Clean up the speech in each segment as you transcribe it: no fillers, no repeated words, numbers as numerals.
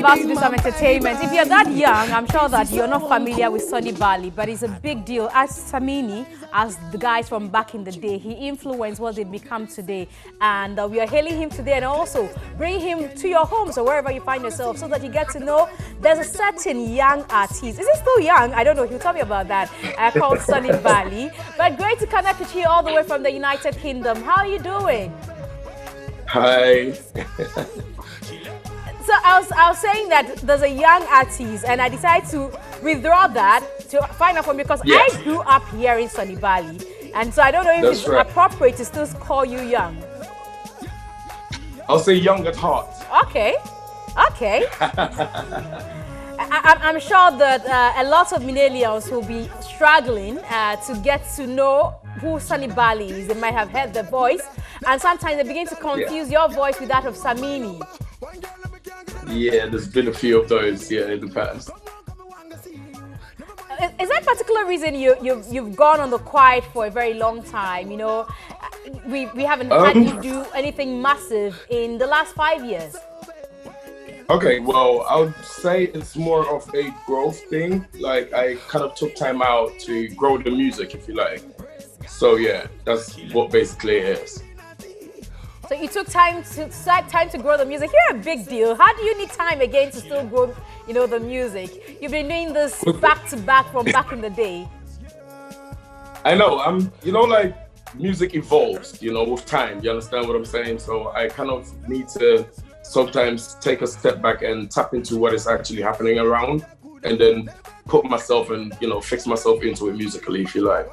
about to do some entertainment. If you're that young, I'm sure that you're not familiar with Sonni Bali, but it's a big deal. As Samini, as the guys from back in the day, he influenced what they become today. And we are hailing him today and also bringing him to your homes or wherever you find yourself so that you get to know there's a certain young artist. Is he still young? I don't know. He'll tell me about that. Called Sonni Bali. But great to connect with you all the way from the United Kingdom. How are you doing? Hi. So I was saying that there's a young artist, and I decided to withdraw that to find out from you because I grew up here in Sonni Bali, and so I don't know if it's appropriate to still call you young. I'll say young at heart. Okay. I'm sure that a lot of millennials will be struggling to get to know who Sonni Bali is. They might have heard the voice, and sometimes they begin to confuse your voice with that of Samini. Yeah, there's been a few of those, in the past. Is there a particular reason you've gone on the quiet for a very long time? You know, we haven't had you do anything massive in the last 5 years. Okay, well, I would say it's more of a growth thing. Like, I kind of took time out to grow the music, if you like. So yeah, that's what basically it is. So you took time to grow the music. You're a big deal. How do you need time again to still grow, the music? You've been doing this back to back from back in the day. I know. Like music evolves, with time. You understand what I'm saying? So I kind of need to sometimes take a step back and tap into what is actually happening around, and then put myself and fix myself into it musically, if you like.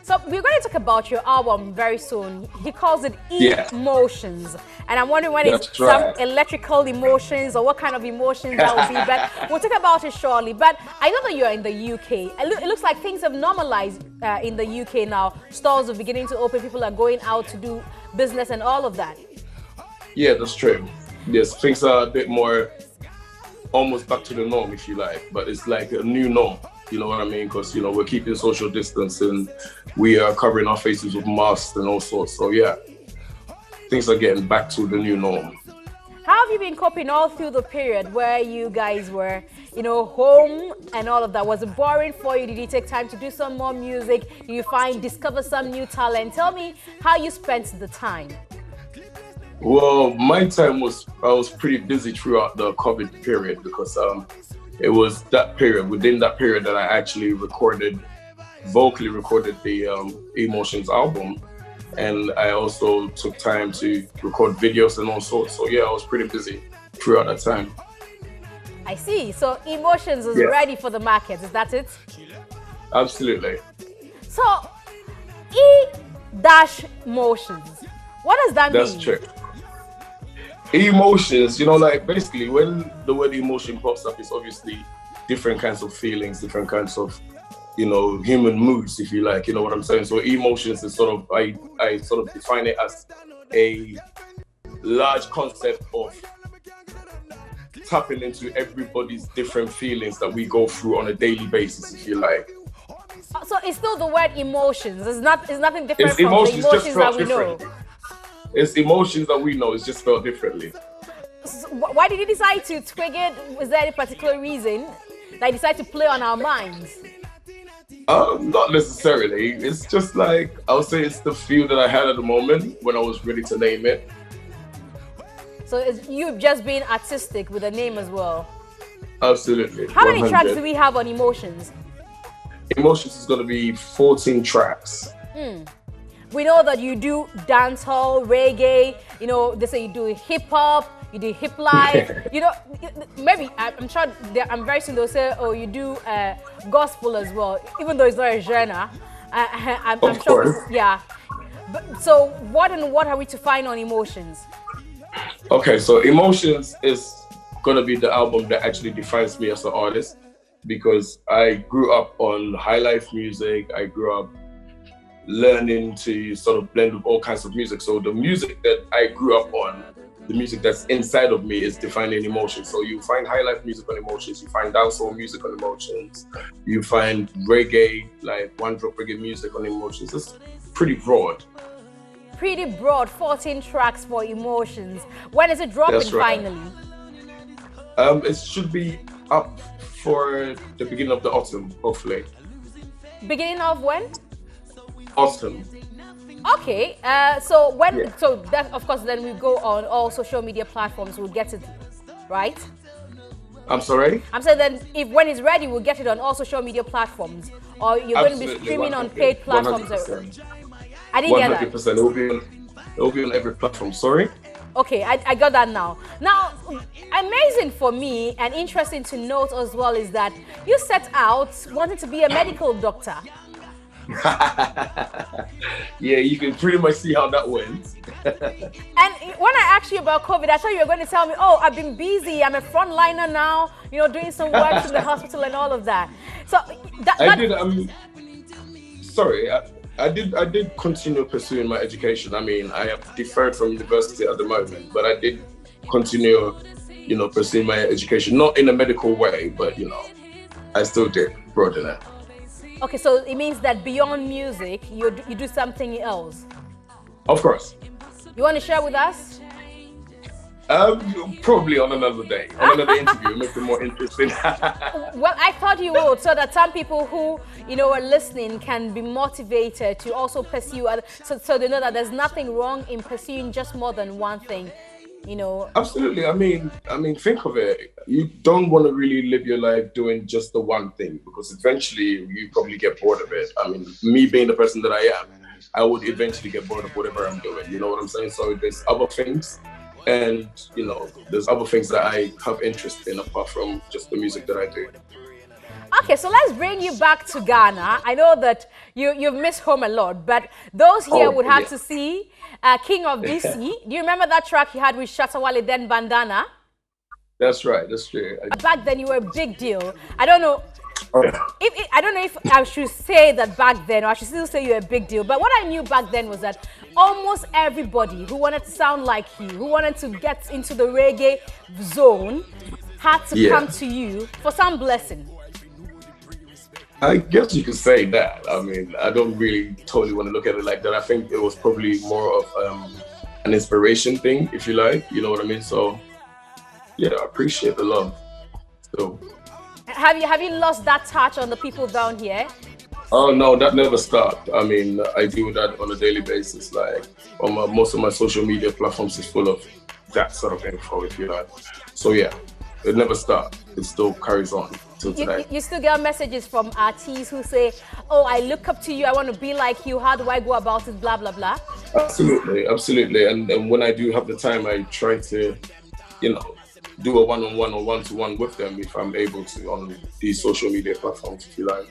So we're going to talk about your album very soon. He calls it Emotions. And I'm wondering when it's some electrical emotions or what kind of emotions that will be. But we'll talk about it shortly. But I know that you're in the UK. It looks like things have normalized in the UK now. Stores are beginning to open. People are going out to do business and all of that. Yeah, that's true. Yes, things are a bit more almost back to the norm, if you like. But it's like a new norm. You know what I mean? Because, we're keeping social distance and we are covering our faces with masks and all sorts. So, yeah, things are getting back to the new norm. How have you been coping all through the period where you guys were, home and all of that? Was it boring for you? Did you take time to do some more music? Did you discover some new talent? Tell me how you spent the time. Well, my time I was pretty busy throughout the COVID period because it was within that period that I actually vocally recorded the Emotions album. And I also took time to record videos and all sorts. So yeah, I was pretty busy throughout that time. I see. So Emotions is ready for the market, is that it? Absolutely. So E-Motions, what does that mean? That's true. Emotions, like basically when the word emotion pops up, it's obviously different kinds of feelings, different kinds of, human moods, if you like, you know what I'm saying? So emotions is sort of, I sort of define it as a large concept of tapping into everybody's different feelings that we go through on a daily basis, if you like. So it's still the word emotions. It's nothing different from the emotions that we know. It's emotions that we know, it's just spelled differently. So why did you decide to twig it? Was there any particular reason that you decided to play on our minds? Not necessarily. It's just like, I would say it's the feel that I had at the moment when I was ready to name it. So you've just been artistic with the name as well? Absolutely. How many tracks do we have on Emotions? Emotions is going to be 14 tracks. We know that you do dancehall, reggae, they say you do hip hop, you do hip life, maybe, I'm sure, I'm very soon they'll say, oh, you do gospel as well, even though it's not a genre. I'm sure, so what are we to find on Emotions? Okay, so Emotions is gonna be the album that actually defines me as an artist, because I grew up on high life music. I grew up learning to sort of blend with all kinds of music. So the music that I grew up on, the music that's inside of me, is defining Emotions. So you find high life music on Emotions, you find dancehall music on Emotions, you find reggae, like one drop reggae music on Emotions. It's pretty broad. Pretty broad, 14 tracks for Emotions. When is it dropping finally? It should be up for the beginning of the autumn, hopefully. Beginning of when? Autumn. Okay. So when? Yeah. So that, of course, then we go on all social media platforms. We'll get it, right? I'm sorry? I'm saying then if when it's ready, we'll get it on all social media platforms, or you're going to be streaming on paid platforms. 100%. I didn't get that. 100%. It will be on every platform. Sorry? Okay, I got that now. Now, amazing for me and interesting to note as well is that you set out wanting to be a medical doctor. Yeah, you can pretty much see how that went. And when I asked you about COVID, I thought you were going to tell me, oh, I've been busy, I'm a frontliner now, you know, doing some work in the hospital and all of that. So I did. Sorry, I did continue pursuing my education. I mean, I have deferred from university at the moment, but I did continue, you know, pursuing my education, not in a medical way, but you know, I still did broaden it. Okay, so it means that beyond music, you do something else. Of course. You want to share with us? Probably on another day, on another interview, make it more interesting. Well, I thought you would, so that some people who, you know, are listening can be motivated to also pursue other, so they know that there's nothing wrong in pursuing just more than one thing, you know. Absolutely. I mean, think of it. You don't want to really live your life doing just the one thing, because eventually you probably get bored of it. I mean, me being the person that I am, I would eventually get bored of whatever I'm doing. You know what I'm saying? So there's other things. And, you know, there's other things that I have interest in apart from just the music that I do. Okay, so let's bring you back to Ghana. I know that you've missed home a lot, but those here would have to see King of DC. Do you remember that track you had with Shatawale, then Bandana? That's right, that's true. Back then you were a big deal. I don't know. Oh, yeah. I don't know if I should say that back then, or I should still say you're a big deal. But what I knew back then was that almost everybody who wanted to sound like you, who wanted to get into the reggae zone, had to come to you for some blessing. I guess you could say that. I mean, I don't really totally want to look at it like that. I think it was probably more of an inspiration thing, if you like. You know what I mean? So, yeah, I appreciate the love. So. Have you lost that touch on the people down here? Oh no, that never stopped. I mean, I do that on a daily basis. Like, on most of my social media platforms is full of that sort of info, if you like. So yeah, it never stopped. It still carries on till today. You still get messages from artists who say, "Oh, I look up to you. I want to be like you. How do I go about it? Blah blah blah." Absolutely, absolutely. And when I do have the time, I try to, you know, do a one-on-one or one-to-one with them if I'm able to on these social media platforms, if you like.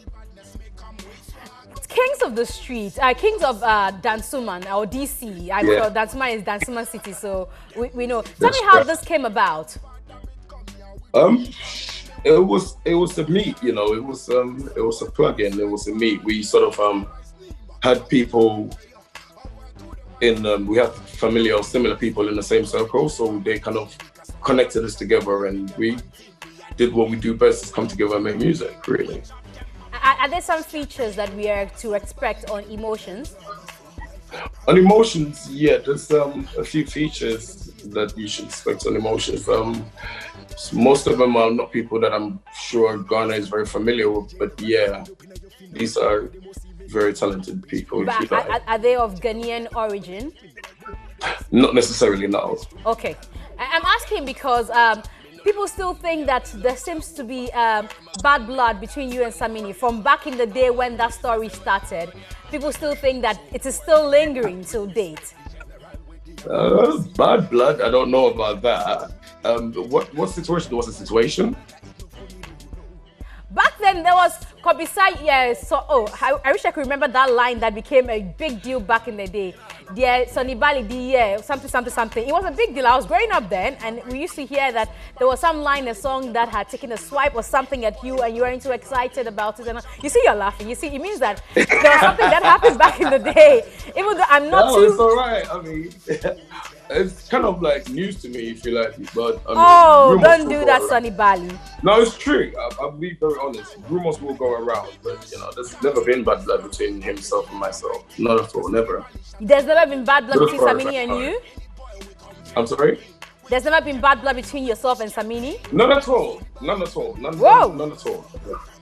Kings of the street, Kings of Dansuman or DC. I'm sure Dansuman is Dansuman City, so we know. Tell me how this came about. It was a meet, you know. It was a plug-in. It was a meet. We sort of had people in. We had familiar or similar people in the same circle, so they kind of connected us together, and we did what we do best: is come together and make music. Really. Are there some features that we are to expect on Emotions? On Emotions, yeah, there's a few features that you should expect on Emotions. Most of them are not people that I'm sure Ghana is very familiar with, but yeah, these are very talented people. But are they of Ghanaian origin? Not necessarily, no. Okay, I'm asking because people still think that there seems to be bad blood between you and Samini from back in the day when that story started. People still think that it is still lingering till date. Bad blood? I don't know about that. What situation was the situation? Back then there was Kobisai, yeah, so I wish I could remember that line that became a big deal back in the day. Yeah, Sonni Bali, something. It was a big deal. I was growing up then, and we used to hear that there was some line in a song that had taken a swipe or something at you, and you weren't too excited about it. And you see, you're laughing. You see, it means that there was something that happened back in the day. Even though I'm not too. It's all right. I mean, it's kind of like news to me, if you like. But I mean, don't do that, Sonni Bali. No, it's true. I'll be very honest. Rumors will go around, but you know, there's never been bad blood between himself and myself. Not at all, never. There's never been bad blood between Samini and you? I'm sorry? There's never been bad blood between yourself and Samini? None at all. None at all. Whoa! None at all.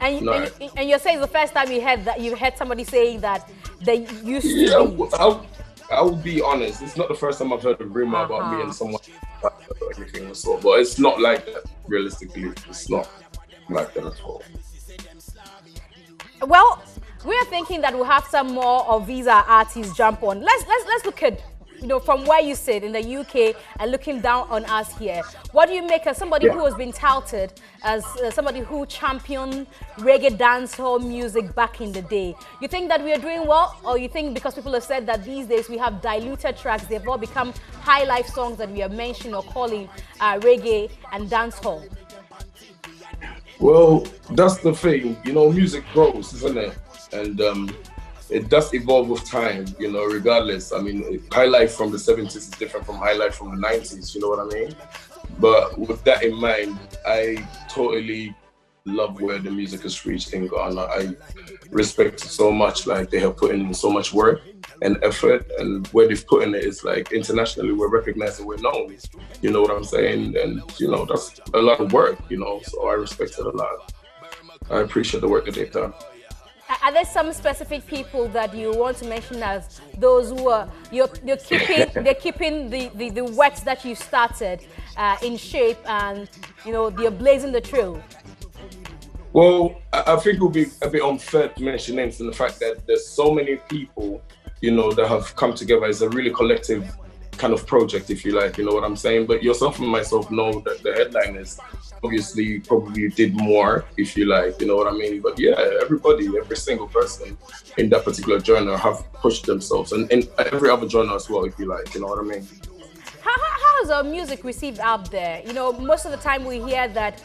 And, No. and you're saying it's the first time you heard somebody saying that they used to Yeah, be. I'll be honest. It's not the first time I've heard a rumor about me and someone or anything of the sort. But it's not like that. Realistically, it's not like that at all. Well, we are thinking that we'll have some more of these artists jump on. Let's look at, from where you sit in the UK and looking down on us here. What do you make of somebody who has been touted as somebody who championed reggae dancehall music back in the day? You think that we are doing well, or you think because people have said that these days we have diluted tracks, they've all become high life songs that we are mentioning or calling reggae and dancehall? Well, that's the thing. Music grows, isn't it? And it does evolve with time, regardless. I mean, high life from the 70s is different from high life from the 90s, you know what I mean? But with that in mind, I totally love where the music has reached in Ghana. I respect it so much. Like, they have put in so much work and effort, and where they've put in it is like internationally we're recognized and we're known. You know what I'm saying? And that's a lot of work, so I respect it a lot. I appreciate the work that they've done. Are there some specific people that you want to mention as those who are you're keeping the works that you started in shape, and they're blazing the trail? Well, I think it would be a bit unfair to mention names in the fact that there's so many people, that have come together as a really collective kind of project, if you like, you know what I'm saying? But yourself and myself know that the headliners obviously probably did more, if you like, you know what I mean? But yeah, every single person in that particular genre have pushed themselves, and in every other genre as well, if you like, you know what I mean? How is our music received out there? Most of the time we hear that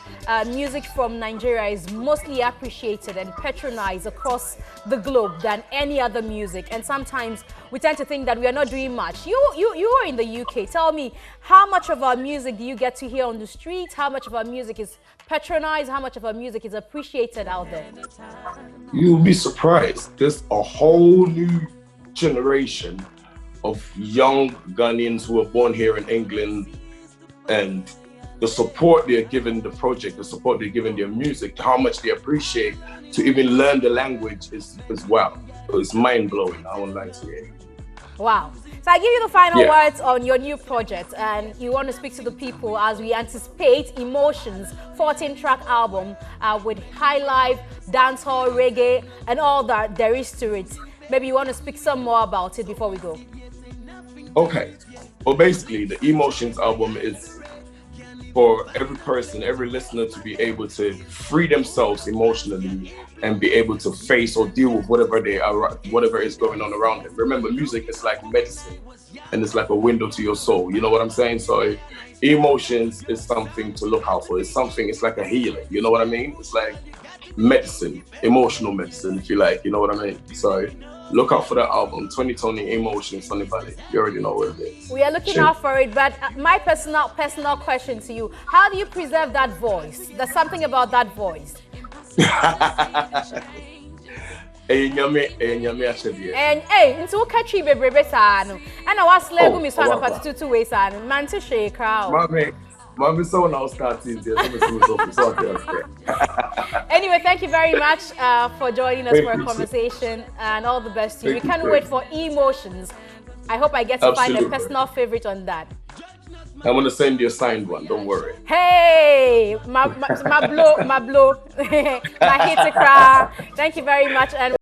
music from Nigeria is mostly appreciated and patronized across the globe than any other music. And sometimes we tend to think that we are not doing much. You are in the UK. Tell me, how much of our music do you get to hear on the streets? How much of our music is patronized? How much of our music is appreciated out there? You'll be surprised. There's a whole new generation of young Ghanaians who are born here in England, and the support they're giving the project, the support they're giving their music, how much they appreciate to even learn the language is wow. It's mind-blowing, I won't lie to you. Wow. So I give you the final words on your new project, and you want to speak to the people as we anticipate Emotions 14-track album with high life, dancehall, reggae, and all that there is to it. Maybe you want to speak some more about it before we go. Okay. Well, basically, the Emotions album is for every person, every listener to be able to free themselves emotionally and be able to face or deal with whatever is going on around them. Remember, music is like medicine, and it's like a window to your soul. You know what I'm saying? So Emotions is something to look out for. It's like a healing. You know what I mean? It's like medicine, emotional medicine, if you like. You know what I mean? So look out for that album, 2020 Emotions, Sonni Bali. You already know what it is. We are looking out for it, but my personal question to you, how do you preserve that voice? There's something about that voice. And into catchy baby sano. And I was lego me so na two ways and man to shake crowd. Mommy, so now starting there. Anyway, thank you very much for joining us for a conversation, and all the best to you. We can't wait for Emotions. I hope I get to find a personal favorite on that. I'm gonna send you a signed one. Don't worry. Hey, my blow, my hit to cry. Thank you very much, and